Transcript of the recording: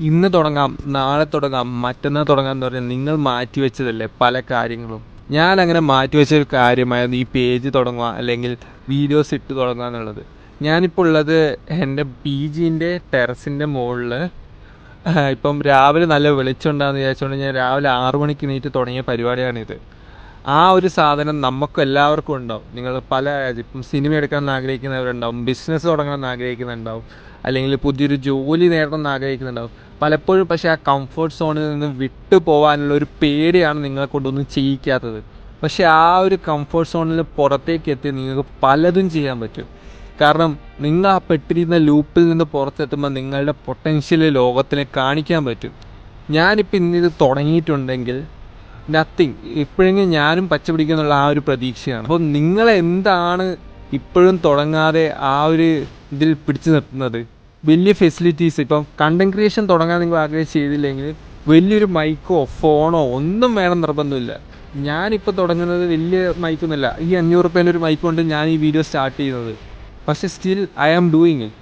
ഇന്ന് തുടങ്ങാം, നാളെ തുടങ്ങാം, മറ്റന്നാൾ തുടങ്ങാം എന്ന് പറഞ്ഞാൽ നിങ്ങൾ മാറ്റിവെച്ചതല്ലേ പല കാര്യങ്ങളും. ഞാനങ്ങനെ മാറ്റിവെച്ചൊരു കാര്യമായിരുന്നു ഈ പേജ് തുടങ്ങുക അല്ലെങ്കിൽ വീഡിയോസ് ഇട്ട് തുടങ്ങുക എന്നുള്ളത്. ഞാനിപ്പോൾ ഉള്ളത് എൻ്റെ പി ജിൻ്റെ ടെറസിൻ്റെ മുകളിൽ. ഇപ്പം രാവിലെ നല്ല വെളിച്ചമുണ്ടാകുന്ന വിചാരിച്ചുകൊണ്ട് ഞാൻ രാവിലെ 6 മണിക്ക് എണീറ്റ് തുടങ്ങിയ പരിപാടിയാണിത്. ആ ഒരു സാധനം നമുക്ക് എല്ലാവർക്കും ഉണ്ടാവും. നിങ്ങൾ പല ഇപ്പം സിനിമ എടുക്കണമെന്ന് ആഗ്രഹിക്കുന്നവരുണ്ടാവും, ബിസിനസ് തുടങ്ങണമെന്ന് ആഗ്രഹിക്കുന്നുണ്ടാവും, അല്ലെങ്കിൽ പുതിയൊരു ജോലി നേടണമെന്ന് ആഗ്രഹിക്കുന്നുണ്ടാവും. പലപ്പോഴും പക്ഷേ ആ കംഫർട്ട് സോണിൽ നിന്ന് വിട്ടു പോകാനുള്ള ഒരു പേടിയാണ് നിങ്ങളെ കൊണ്ടൊന്നും ചെയ്യിക്കാത്തത്. പക്ഷേ ആ ഒരു കംഫർട്ട് സോണിൽ പുറത്തേക്ക് എത്തി നിങ്ങൾക്ക് പലതും ചെയ്യാൻ പറ്റും. കാരണം നിങ്ങൾ ആ പെട്ടിരിക്കുന്ന ലൂപ്പിൽ നിന്ന് പുറത്തെത്തുമ്പോൾ നിങ്ങളുടെ പൊട്ടൻഷ്യൽ ലോകത്തിനെ കാണിക്കാൻ പറ്റും. ഞാനിപ്പോൾ ഇന്നിത് തുടങ്ങിയിട്ടുണ്ടെങ്കിൽ നത്തിങ്, ഇപ്പോഴെങ്കിലും ഞാനും പച്ച പിടിക്കുന്നുള്ള ആ ഒരു പ്രതീക്ഷയാണ്. അപ്പോൾ നിങ്ങളെന്താണ് ഇപ്പോഴും തുടങ്ങാതെ ആ ഒരു ഇതിൽ പിടിച്ചു നിർത്തുന്നത്? വലിയ ഫെസിലിറ്റീസ്, ഇപ്പം കണ്ടൻറ് ക്രിയേഷൻ തുടങ്ങാൻ നിങ്ങൾ ആഗ്രഹിച്ച് ചെയ്തില്ലെങ്കിൽ വലിയൊരു മൈക്കോ ഫോണോ ഒന്നും വേണം നിർബന്ധമില്ല. ഞാനിപ്പോൾ തുടങ്ങുന്നത് വലിയ മൈക്കൊന്നുമില്ല. ഈ 500 രൂപേൻ്റെ ഒരു മൈക്ക് കൊണ്ട് ഞാൻ ഈ വീഡിയോ സ്റ്റാർട്ട് ചെയ്യുന്നത്. പക്ഷേ still I am doing it.